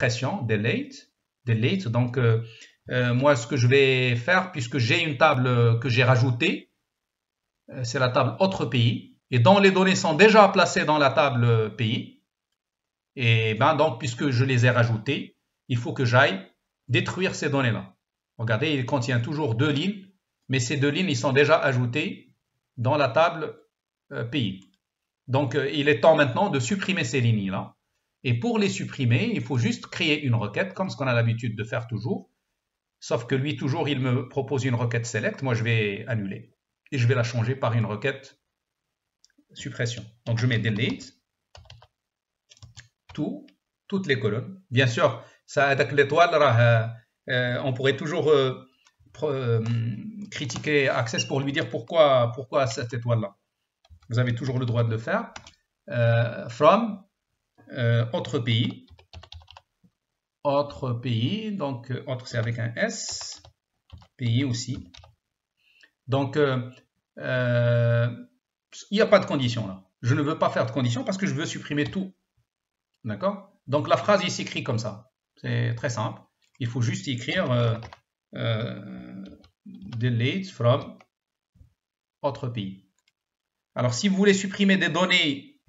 suppression, delete. Donc, moi, ce que je vais faire, puisque j'ai une table que j'ai rajoutée, c'est la table autre pays, et dont les données sont déjà placées dans la table pays. Et ben donc, puisque je les ai rajoutées, il faut que j'aille détruire ces données-là. Regardez, il contient toujours 2 lignes, mais ces 2 lignes, ils sont déjà ajoutées dans la table pays. Donc, il est temps maintenant de supprimer ces lignes-là. Et pour les supprimer, il faut juste créer une requête, comme ce qu'on a l'habitude de faire toujours. Sauf que lui, toujours, il me propose une requête select. Moi, je vais annuler. Et je vais la changer par une requête suppression. Donc, je mets delete. Toutes les colonnes. Bien sûr, ça avec l'étoile, on pourrait toujours critiquer Access pour lui dire pourquoi cette étoile-là. Vous avez toujours le droit de le faire. From, autre pays. Autre pays, donc autre c'est avec un S. Pays aussi. Donc, il n'y a pas de condition là. Je ne veux pas faire de condition parce que je veux supprimer tout. D'accord? Donc la phrase il s'écrit comme ça. C'est très simple. Il faut juste écrire delete from autre pays. Alors si vous voulez supprimer des données,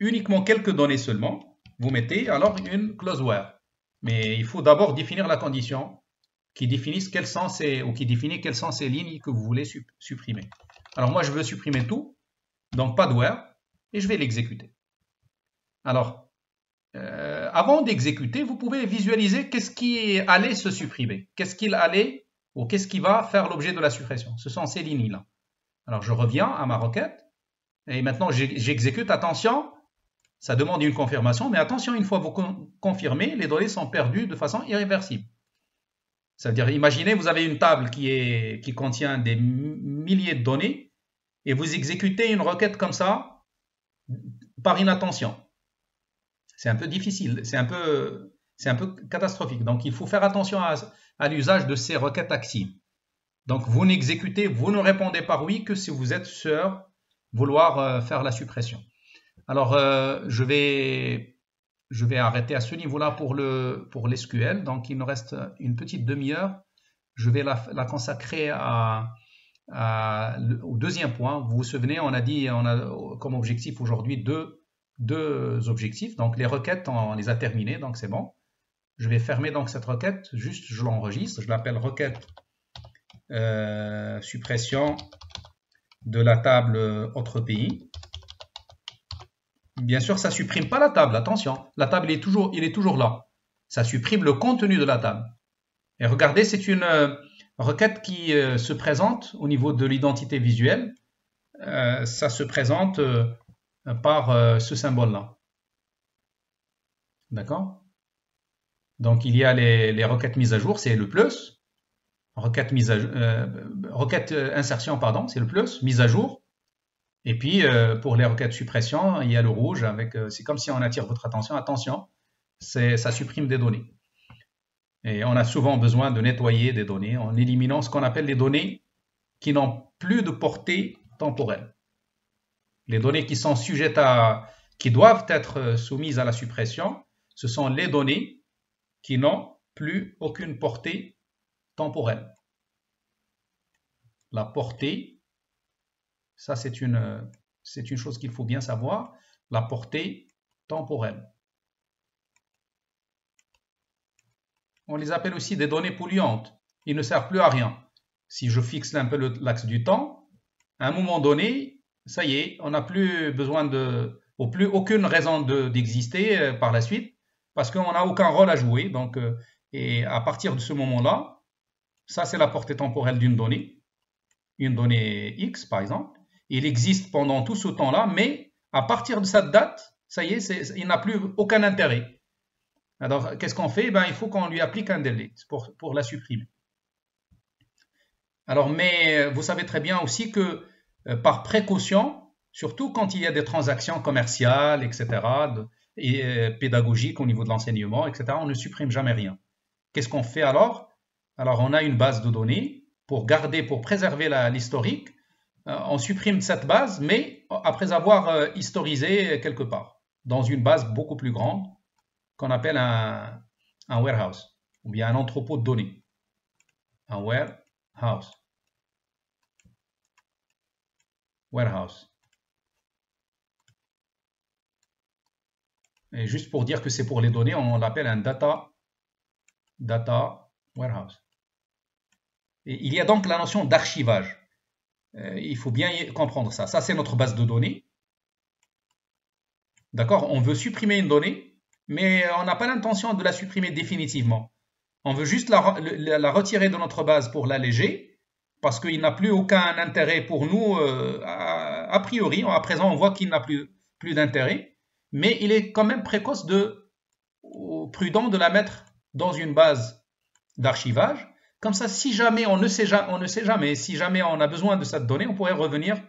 uniquement quelques données seulement, vous mettez alors une clause where. Mais il faut d'abord définir la condition qui définit quelles sont ces lignes que vous voulez supprimer. Alors moi je veux supprimer tout, donc pas de where, et je vais l'exécuter. Alors avant d'exécuter, vous pouvez visualiser qu'est-ce qui allait se supprimer, qu'est-ce qu'il allait ou qu'est-ce qui va faire l'objet de la suppression. Ce sont ces lignes-là. Alors je reviens à ma requête et maintenant j'exécute. Attention, ça demande une confirmation, mais attention, une fois vous confirmez, les données sont perdues de façon irréversible. C'est-à-dire, imaginez, vous avez une table qui contient des milliers de données et vous exécutez une requête comme ça par inattention. C'est un peu difficile, c'est un peu catastrophique. Donc, il faut faire attention à l'usage de ces requêtes actives. Donc, vous n'exécutez, vous ne répondez par oui que si vous êtes sûr vouloir faire la suppression. Alors, je vais arrêter à ce niveau-là pour l'SQL. Donc, il nous reste une petite demi-heure. Je vais la consacrer au deuxième point. Vous vous souvenez, on a dit, on a comme objectif aujourd'hui deux objectifs. Donc, les requêtes, on les a terminées, donc c'est bon. Je vais fermer donc cette requête, juste je l'enregistre. Je l'appelle requête suppression de la table autre pays. Bien sûr, ça ne supprime pas la table, attention. La table il est toujours là. Ça supprime le contenu de la table. Et regardez, c'est une requête qui se présente au niveau de l'identité visuelle. Ça se présente par ce symbole-là. D'accord? Donc, il y a les requêtes mises à jour, c'est le plus. Requête insertion, pardon, c'est le plus, mise à jour. Et puis, pour les requêtes suppression, il y a le rouge, c'est comme si on attire votre attention. Attention, ça supprime des données. Et on a souvent besoin de nettoyer des données en éliminant ce qu'on appelle les données qui n'ont plus de portée temporelle. Les données qui sont sujettes qui doivent être soumises à la suppression, ce sont les données qui n'ont plus aucune portée temporelle. La portée, ça c'est une chose qu'il faut bien savoir, la portée temporelle. On les appelle aussi des données polluantes. Ils ne servent plus à rien. Si je fixe un peu l'axe du temps, à un moment donné, ça y est, on n'a plus besoin plus aucune raison d'exister par la suite, parce qu'on n'a aucun rôle à jouer. Donc, et à partir de ce moment-là, ça c'est la portée temporelle d'une donnée, une donnée X par exemple. Il existe pendant tout ce temps-là, mais à partir de cette date, ça y est, il n'a plus aucun intérêt. Alors, qu'est-ce qu'on fait? Il faut qu'on lui applique un delete pour la supprimer. Alors, mais vous savez très bien aussi que par précaution, surtout quand il y a des transactions commerciales, etc., et pédagogiques au niveau de l'enseignement, etc., on ne supprime jamais rien. Qu'est-ce qu'on fait alors? Alors, on a une base de données pour préserver l'historique. On supprime cette base, mais après avoir historisé quelque part, dans une base beaucoup plus grande. qu'on appelle un warehouse, ou bien un entrepôt de données. Un warehouse. Warehouse. Et juste pour dire que c'est pour les données, on l'appelle un data warehouse. Et il y a donc la notion d'archivage. Il faut bien comprendre ça. Ça, c'est notre base de données. D'accord? On veut supprimer une donnée, mais on n'a pas l'intention de la supprimer définitivement. On veut juste la retirer de notre base pour l'alléger, parce qu'il n'a plus aucun intérêt pour nous a priori. À présent, on voit qu'il n'a plus d'intérêt, mais il est quand même prudent de la mettre dans une base d'archivage. Comme ça, si jamais on ne sait jamais, si jamais on a besoin de cette donnée, on pourrait revenir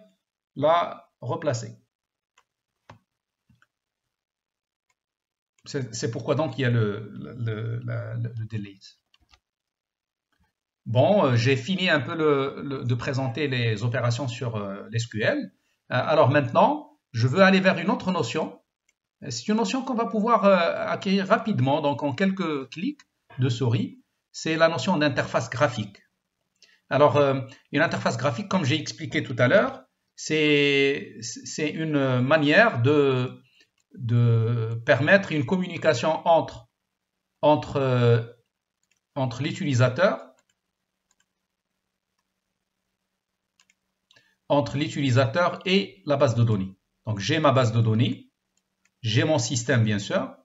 la replacer. C'est pourquoi donc il y a le delete. Bon, j'ai fini un peu de présenter les opérations sur l'SQL. Alors maintenant, je veux aller vers une autre notion. C'est une notion qu'on va pouvoir acquérir rapidement, donc en quelques clics de souris. C'est la notion d'interface graphique. Alors, une interface graphique, comme j'ai expliqué tout à l'heure, c'est une manière de permettre une communication entre l'utilisateur et la base de données. Donc, j'ai ma base de données, j'ai mon système, bien sûr,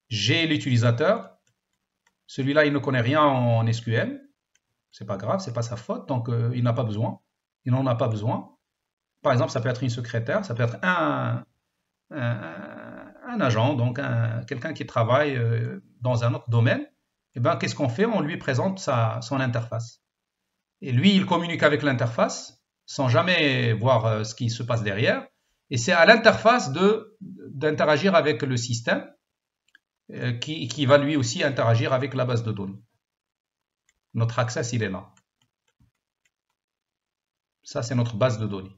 j'ai l'utilisateur. Celui-là, il ne connaît rien en SQL. C'est pas grave, c'est pas sa faute, donc il n'en a pas besoin. Par exemple, ça peut être une secrétaire, ça peut être un agent, donc quelqu'un qui travaille dans un autre domaine. Et bien, qu'est-ce qu'on fait? On lui présente son interface. Et lui, il communique avec l'interface sans jamais voir ce qui se passe derrière. Et c'est à l'interface d'interagir avec le système qui va lui aussi interagir avec la base de données. Notre access, il est là. Ça, c'est notre base de données.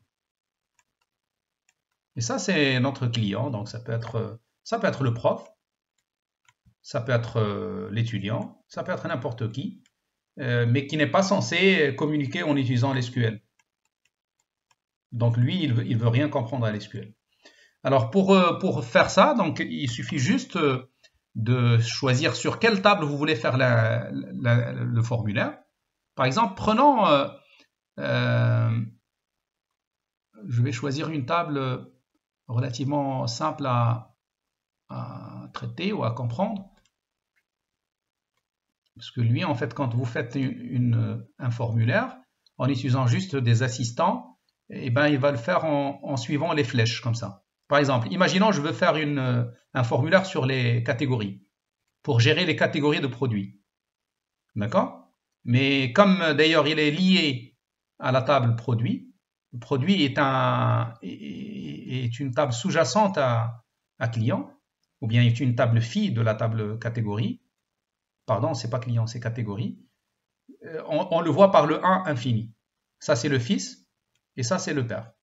Et ça, c'est notre client. Donc, ça peut être le prof, ça peut être l'étudiant, ça peut être n'importe qui, mais qui n'est pas censé communiquer en utilisant l'SQL. Donc, lui, il veut rien comprendre à l'SQL. Alors, pour faire ça, donc, il suffit juste de choisir sur quelle table vous voulez faire le formulaire. Par exemple, prenons, je vais choisir une table relativement simple à traiter ou à comprendre. Parce que lui, en fait, quand vous faites un formulaire, en utilisant juste des assistants, eh ben, il va le faire en suivant les flèches, comme ça. Par exemple, imaginons je veux faire un formulaire sur les catégories, pour gérer les catégories de produits. D'accord? Mais comme d'ailleurs il est lié à la table produit, le produit est une table sous-jacente à client, ou bien est une table fille de la table catégorie. Pardon, c'est pas client, c'est catégorie. On le voit par le 1 infini. Ça, c'est le fils, et ça, c'est le père.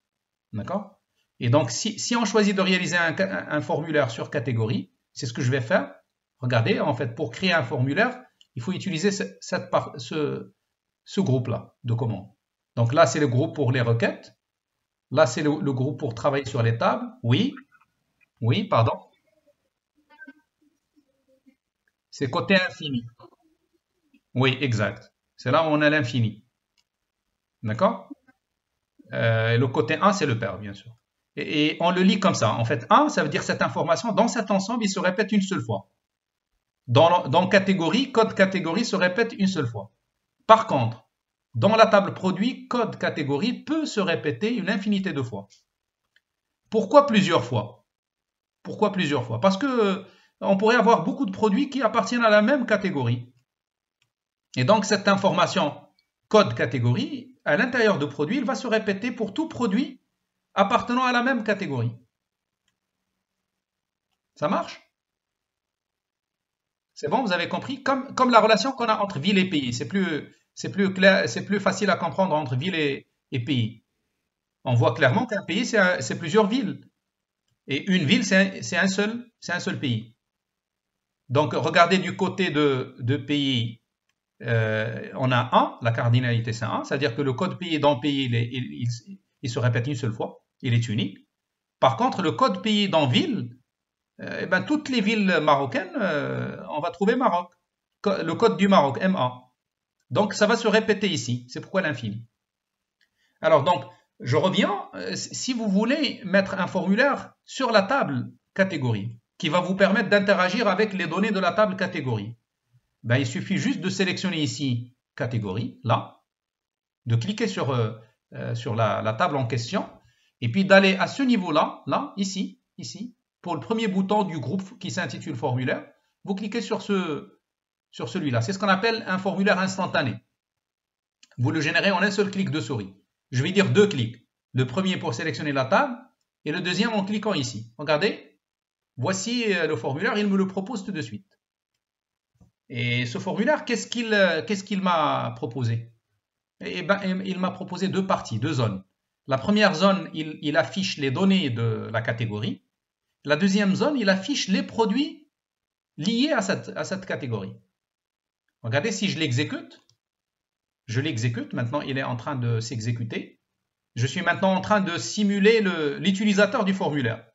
D'accord? Et donc, si on choisit de réaliser un formulaire sur catégorie, c'est ce que je vais faire. Regardez, en fait, pour créer un formulaire, il faut utiliser ce groupe-là de commandes. Donc là, c'est le groupe pour les requêtes. Là, c'est le groupe pour travailler sur les tables. Oui, pardon. C'est côté infini. Oui, exact. C'est là où on a l'infini. D'accord? Le côté 1, c'est le père, bien sûr. Et on le lit comme ça. En fait, 1, ça veut dire cette information, dans cet ensemble, il se répète une seule fois. Dans catégorie, code catégorie se répète une seule fois. Par contre, dans la table produit, code catégorie peut se répéter une infinité de fois. Pourquoi plusieurs fois? Pourquoi plusieurs fois? Parce que on pourrait avoir beaucoup de produits qui appartiennent à la même catégorie. Et donc, cette information code catégorie, à l'intérieur de produit, il va se répéter pour tout produit appartenant à la même catégorie. Ça marche? C'est bon, vous avez compris? Comme la relation qu'on a entre ville et pays. C'est plus clair, c'est plus facile à comprendre entre ville et pays. On voit clairement qu'un pays, c'est plusieurs villes. Et une ville, c'est un seul pays. Donc, regardez du côté de pays, on a 1, la cardinalité c'est 1, c'est-à-dire que le code pays dans pays, il se répète une seule fois, il est unique. Par contre, le code pays dans ville, toutes les villes marocaines, on va trouver Maroc. Le code du Maroc, MA. Donc, ça va se répéter ici. C'est pourquoi l'infini. Alors, donc, je reviens. Si vous voulez mettre un formulaire sur la table catégorie, qui va vous permettre d'interagir avec les données de la table catégorie, il suffit juste de sélectionner ici catégorie, là, de cliquer sur la table en question, et puis d'aller à ce niveau-là, là, ici, pour le premier bouton du groupe qui s'intitule formulaire, vous cliquez sur celui-là. C'est ce qu'on appelle un formulaire instantané. Vous le générez en un seul clic de souris. Je vais dire 2 clics. Le premier pour sélectionner la table et le deuxième en cliquant ici. Regardez, voici le formulaire, il me le propose tout de suite. Et ce formulaire, qu'est-ce qu'il m'a proposé? Il m'a proposé 2 parties, 2 zones. La première zone, il affiche les données de la catégorie. La deuxième zone, il affiche les produits liés à cette catégorie. Regardez, si je l'exécute, maintenant il est en train de s'exécuter. Je suis maintenant en train de simuler l'utilisateur du formulaire,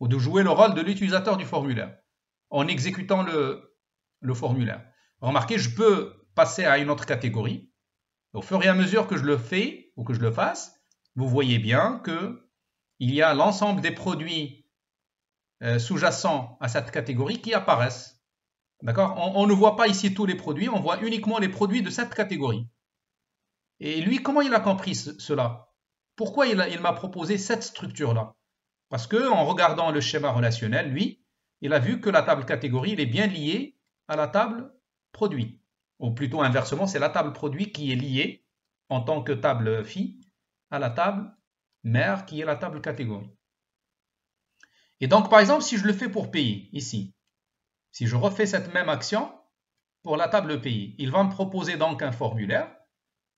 ou de jouer le rôle de l'utilisateur du formulaire, en exécutant le formulaire. Remarquez, je peux passer à une autre catégorie. Au fur et à mesure que je le fais, ou que je le fasse, vous voyez bien qu'il y a l'ensemble des produits sous-jacents à cette catégorie qui apparaissent. D'accord? On ne voit pas ici tous les produits, on voit uniquement les produits de cette catégorie. Et lui, comment il a compris cela? Pourquoi il m'a proposé cette structure-là? Parce qu'en regardant le schéma relationnel, lui, il a vu que la table catégorie est bien liée à la table produit. Ou plutôt inversement, c'est la table produit qui est liée en tant que table phi à la table mère qui est la table catégorie. Et donc, par exemple, si je le fais pour pays, ici, si je refais cette même action pour la table pays, il va me proposer donc un formulaire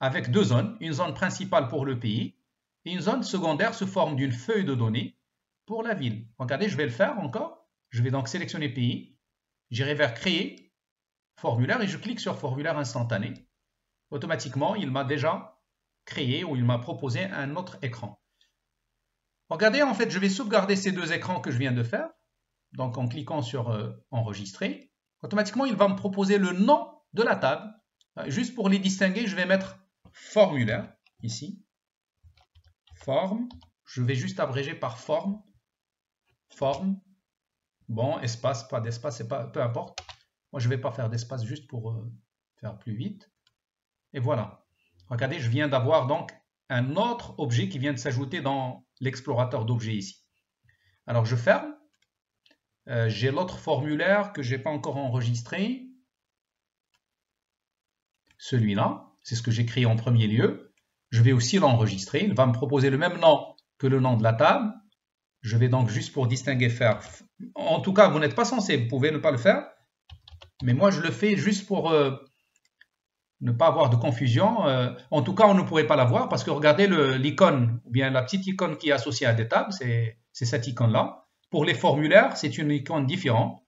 avec 2 zones, une zone principale pour le pays et une zone secondaire sous forme d'une feuille de données pour la ville. Regardez, je vais le faire encore. Je vais donc sélectionner pays, j'irai vers créer, formulaire et je clique sur formulaire instantané. Automatiquement, il m'a déjà créé ou il m'a proposé un autre écran. Regardez, en fait, je vais sauvegarder ces 2 écrans que je viens de faire. Donc, en cliquant sur enregistrer, automatiquement, il va me proposer le nom de la table. Juste pour les distinguer, je vais mettre formulaire, ici. Forme. Je vais juste abréger par forme. Forme. Bon, espace, pas d'espace, peu importe. Moi, je ne vais pas faire d'espace juste pour faire plus vite. Et voilà. Regardez, je viens d'avoir donc un autre objet qui vient de s'ajouter dans l'explorateur d'objets ici. Alors, je ferme. J'ai l'autre formulaire que je n'ai pas encore enregistré. Celui-là, c'est ce que j'ai créé en premier lieu. Je vais aussi l'enregistrer. Il va me proposer le même nom que le nom de la table. Je vais donc juste pour distinguer faire. En tout cas, vous n'êtes pas censé, vous pouvez ne pas le faire. Mais moi, je le fais juste pour ne pas avoir de confusion. En tout cas, on ne pourrait pas la voir parce que regardez l'icône, ou bien la petite icône qui est associée à des tables, c'est cette icône-là. Pour les formulaires, c'est une icône différente.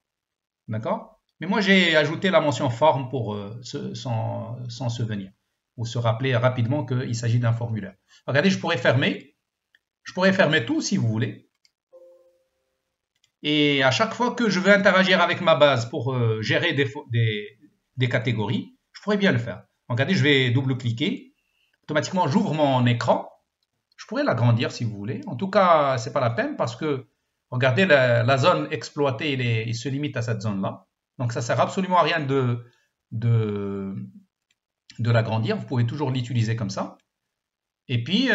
D'accord? Mais moi, j'ai ajouté la mention forme pour s'en souvenir ou se rappeler rapidement qu'il s'agit d'un formulaire. Regardez, je pourrais fermer. Je pourrais fermer tout si vous voulez. Et à chaque fois que je veux interagir avec ma base pour gérer des catégories, je pourrais bien le faire. Regardez, je vais double-cliquer. Automatiquement, j'ouvre mon écran. Je pourrais l'agrandir si vous voulez. En tout cas, ce n'est pas la peine parce que, regardez, la zone exploitée, il se limite à cette zone-là. Donc, ça ne sert absolument à rien de l'agrandir. Vous pouvez toujours l'utiliser comme ça. Et puis,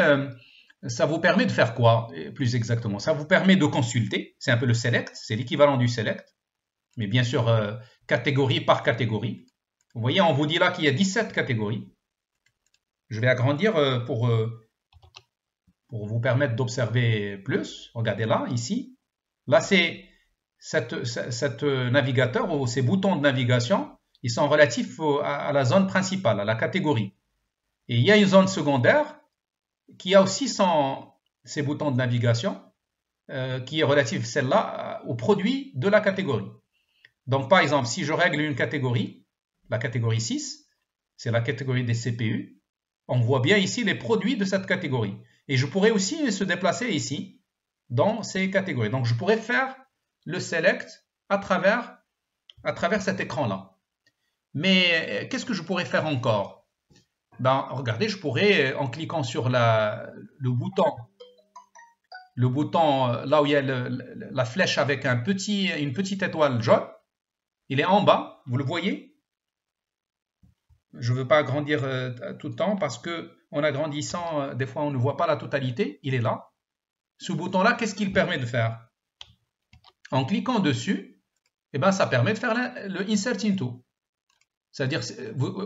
ça vous permet de faire quoi, plus exactement? Ça vous permet de consulter. C'est un peu le select. C'est l'équivalent du select. Mais bien sûr, catégorie par catégorie. Vous voyez, on vous dit là qu'il y a 17 catégories. Je vais agrandir pour vous permettre d'observer plus. Regardez là, ici. Là, c'est cet navigateur ou ces boutons de navigation. Ils sont relatifs à la zone principale, à la catégorie. Et il y a une zone secondaire qui a aussi ses boutons de navigation. qui est relative, celle-là, au produit de la catégorie. Donc, par exemple, si je règle une catégorie, la catégorie 6, c'est la catégorie des CPU, on voit bien ici les produits de cette catégorie. Et je pourrais aussi se déplacer ici, dans ces catégories. Donc, je pourrais faire le select à travers cet écran-là. Mais qu'est-ce que je pourrais faire encore? Ben, regardez, je pourrais, en cliquant sur le bouton là où il y a la flèche avec une petite étoile jaune, il est en bas, vous le voyez? Je ne veux pas agrandir tout le temps parce que en agrandissant, des fois on ne voit pas la totalité, il est là. Ce bouton-là, qu'est-ce qu'il permet de faire? En cliquant dessus, eh ben, ça permet de faire le Insert Into. C'est-à-dire,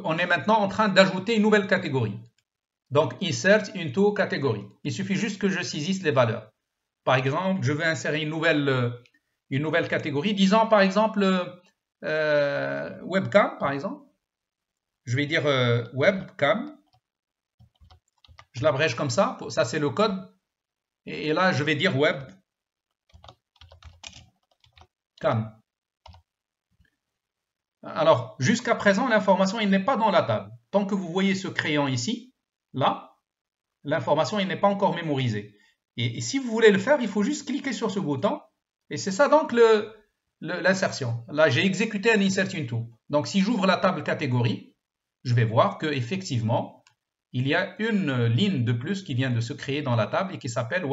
on est maintenant en train d'ajouter une nouvelle catégorie. Donc, Insert Into Category. Il suffit juste que je saisisse les valeurs. Par exemple, je veux insérer une nouvelle catégorie. Disons, par exemple, Webcam, par exemple. Je vais dire Webcam. Je l'abrège comme ça. Ça, c'est le code. Et là, je vais dire Webcam. Alors, jusqu'à présent, l'information, elle n'est pas dans la table. Tant que vous voyez ce crayon ici, là, l'information, elle n'est pas encore mémorisée. Et si vous voulez le faire, il faut juste cliquer sur ce bouton. Et c'est ça donc l'insertion. Là, j'ai exécuté un Insert Into. Donc, si j'ouvre la table catégorie, je vais voir qu'effectivement, il y a une ligne de plus qui vient de se créer dans la table et qui s'appelle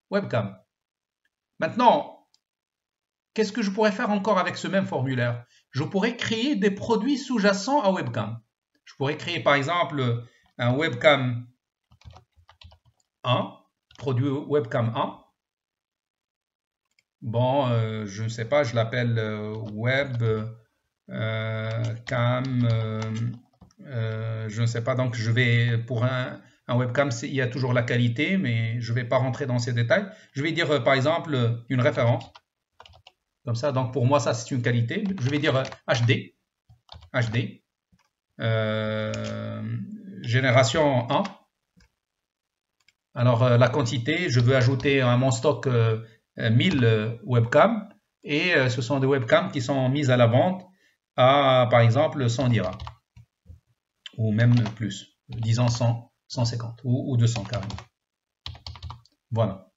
Webcam. Maintenant, qu'est-ce que je pourrais faire encore avec ce même formulaire? Je pourrais créer des produits sous-jacents à Webcam. Je pourrais créer par exemple un Webcam 1, produit Webcam 1. Bon, je ne sais pas, je l'appelle Webcam, je ne sais pas, donc je vais, pour un webcam, il y a toujours la qualité, mais je ne vais pas rentrer dans ces détails. Je vais dire par exemple une référence. Comme ça, donc pour moi, ça c'est une qualité. Je vais dire HD, génération 1. Alors la quantité, je veux ajouter à mon stock 1000 webcams et ce sont des webcams qui sont mises à la vente à par exemple 100 dirhams ou même plus, disons 100, 150 ou 200 carrément. Voilà.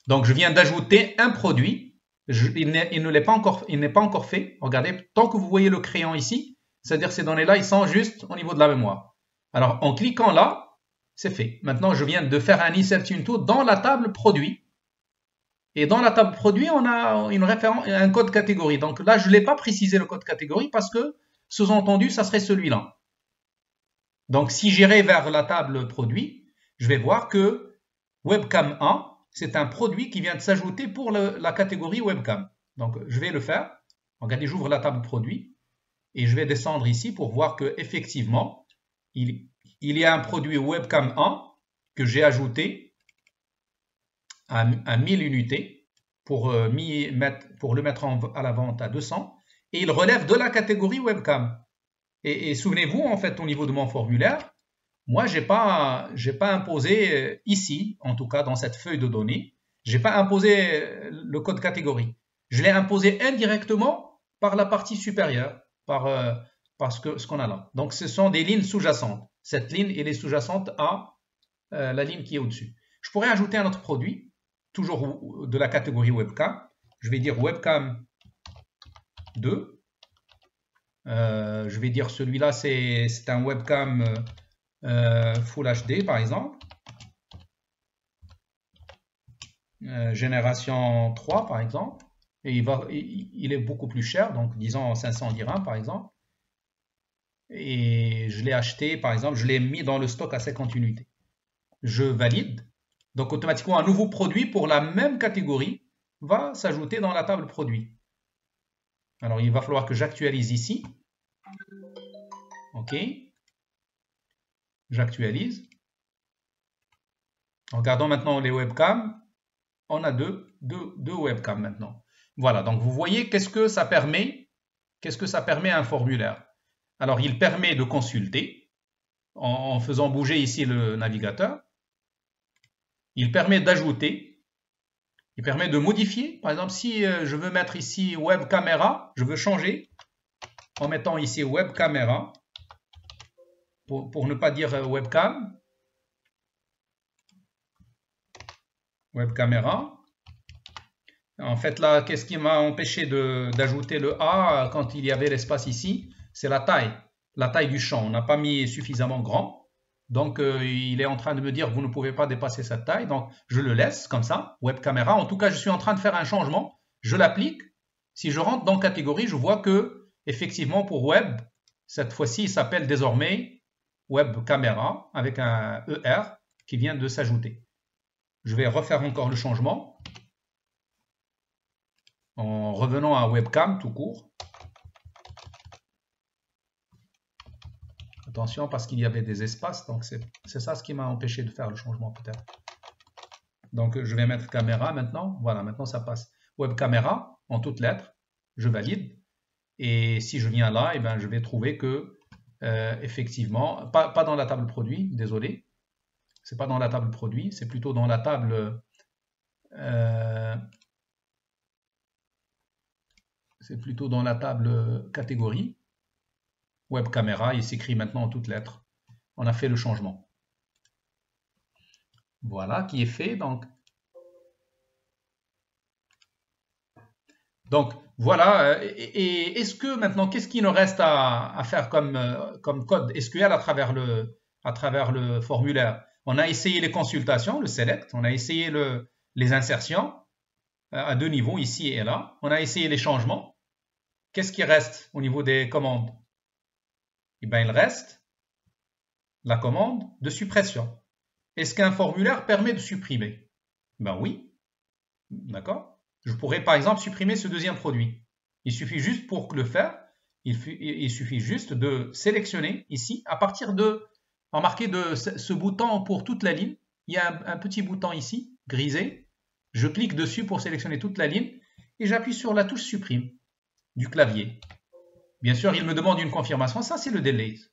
Donc je viens d'ajouter un produit. Il n'est pas encore fait. Regardez, tant que vous voyez le crayon ici, c'est-à-dire ces données-là, ils sont juste au niveau de la mémoire. Alors, en cliquant là, c'est fait. Maintenant, je viens de faire un Insert Into dans la table produit. Et dans la table produit, on a un code catégorie. Donc là, je ne l'ai pas précisé le code catégorie parce que, sous-entendu, ça serait celui-là. Donc, si j'irai vers la table produit, je vais voir que Webcam 1, c'est un produit qui vient de s'ajouter pour la catégorie Webcam. Donc, je vais le faire. Regardez, j'ouvre la table produit et je vais descendre ici pour voir qu'effectivement, il y a un produit Webcam 1 que j'ai ajouté à 1000 unités pour le mettre à la vente à 200 et il relève de la catégorie Webcam. Et souvenez-vous, en fait, au niveau de mon formulaire, moi, je n'ai pas imposé ici, en tout cas dans cette feuille de données, je n'ai pas imposé le code catégorie. Je l'ai imposé indirectement par la partie supérieure, par ce qu'on a là. Donc, ce sont des lignes sous-jacentes. Cette ligne, elle est sous-jacente à la ligne qui est au-dessus. Je pourrais ajouter un autre produit, toujours de la catégorie Webcam. Je vais dire Webcam 2. Je vais dire celui-là, c'est un Webcam Full HD par exemple, génération 3 par exemple, et il est beaucoup plus cher, donc disons 500 dirhams par exemple, et je l'ai acheté par exemple, je l'ai mis dans le stock à 50 unités. Je valide, donc automatiquement un nouveau produit pour la même catégorie va s'ajouter dans la table produit. Alors il va falloir que j'actualise ici, ok. J'actualise. Regardons maintenant les webcams. On a deux webcams maintenant. Voilà, donc vous voyez qu'est-ce que ça permet à un formulaire. Alors, il permet de consulter en faisant bouger ici le navigateur. Il permet d'ajouter Il permet de modifier. Par exemple, si je veux mettre ici web caméra, je veux changer en mettant ici web caméra pour ne pas dire webcam. Web caméra. En fait, là, qu'est-ce qui m'a empêché d'ajouter le A quand il y avait l'espace ici? C'est la taille du champ. On n'a pas mis suffisamment grand. Donc, il est en train de me dire, vous ne pouvez pas dépasser cette taille. Donc, je le laisse comme ça, web caméra. En tout cas, je suis en train de faire un changement. Je l'applique. Si je rentre dans catégorie, je vois que, effectivement, pour web, cette fois-ci, il s'appelle désormais web caméra avec un ER qui vient de s'ajouter. Je vais refaire encore le changement en revenant à webcam tout court. Attention parce qu'il y avait des espaces, donc c'est ça ce qui m'a empêché de faire le changement peut-être. Donc je vais mettre caméra maintenant, voilà, maintenant ça passe. Web caméra en toutes lettres, je valide. Et si je viens là, eh ben, je vais trouver que effectivement, pas dans la table produit, désolé. C'est pas dans la table produit, c'est plutôt dans la table catégorie. Web caméra, il s'écrit maintenant en toutes lettres. On a fait le changement. Voilà qui est fait. Donc voilà. Et est-ce que maintenant, qu'est-ce qu'il nous reste à faire comme code SQL à travers le formulaire? On a essayé les consultations, le select, on a essayé les insertions à deux niveaux, ici et là. On a essayé les changements. Qu'est-ce qui reste au niveau des commandes? Eh bien, il reste la commande de suppression. Est-ce qu'un formulaire permet de supprimer? Ben oui, d'accord. Je pourrais par exemple supprimer ce deuxième produit. Il suffit juste pour le faire, il suffit juste de sélectionner ici, à partir de, remarquez de ce bouton pour toute la ligne, il y a un petit bouton ici, grisé. Je clique dessus pour sélectionner toute la ligne et j'appuie sur la touche supprime du clavier. Bien sûr, il me demande une confirmation, ça c'est le delete.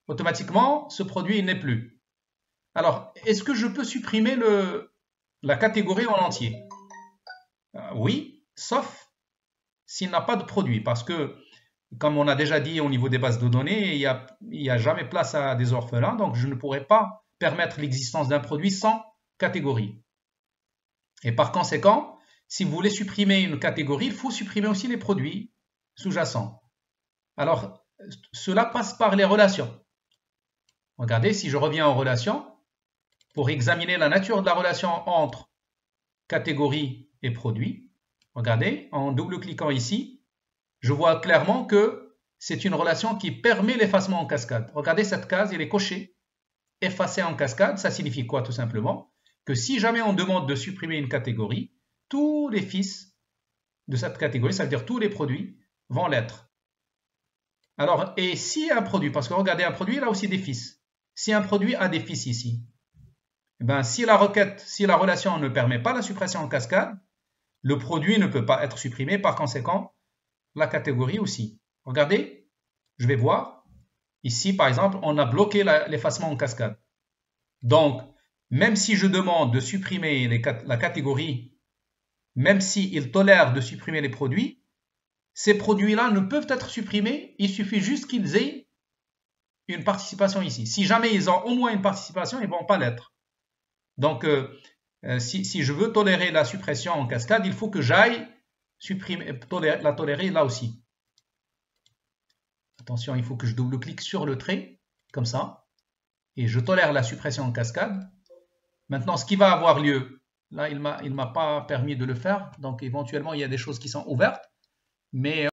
Automatiquement, ce produit n'est plus. Alors, est-ce que je peux supprimer la catégorie en entier? Oui, sauf s'il n'a pas de produit, parce que, comme on a déjà dit au niveau des bases de données, il n'y a jamais place à des orphelins, donc je ne pourrais pas permettre l'existence d'un produit sans catégorie. Et par conséquent, si vous voulez supprimer une catégorie, il faut supprimer aussi les produits sous-jacents. Alors, cela passe par les relations. Regardez, si je reviens en relation, pour examiner la nature de la relation entre catégorie et produit, regardez, en double-cliquant ici, je vois clairement que c'est une relation qui permet l'effacement en cascade. Regardez cette case, elle est cochée. Effacer en cascade, ça signifie quoi tout simplement? Que si jamais on demande de supprimer une catégorie, tous les fils de cette catégorie, ça veut dire tous les produits, vont l'être. Alors, et si un produit, parce que regardez, un produit, il a aussi des fils. Si un produit a des fils ici, eh bien, si la relation ne permet pas la suppression en cascade, le produit ne peut pas être supprimé, par conséquent, la catégorie aussi. Regardez, je vais voir. Ici, par exemple, on a bloqué l'effacement en cascade. Donc, même si je demande de supprimer la catégorie, même s'il tolère de supprimer les produits, ces produits-là ne peuvent être supprimés, il suffit juste qu'ils aient une participation ici. Si jamais ils ont au moins une participation, ils ne vont pas l'être. Donc, si je veux tolérer la suppression en cascade, il faut que j'aille la tolérer là aussi. Attention, il faut que je double-clique sur le trait, comme ça, et je tolère la suppression en cascade. Maintenant, ce qui va avoir lieu, là, il ne m'a pas permis de le faire, donc éventuellement, il y a des choses qui sont ouvertes, mais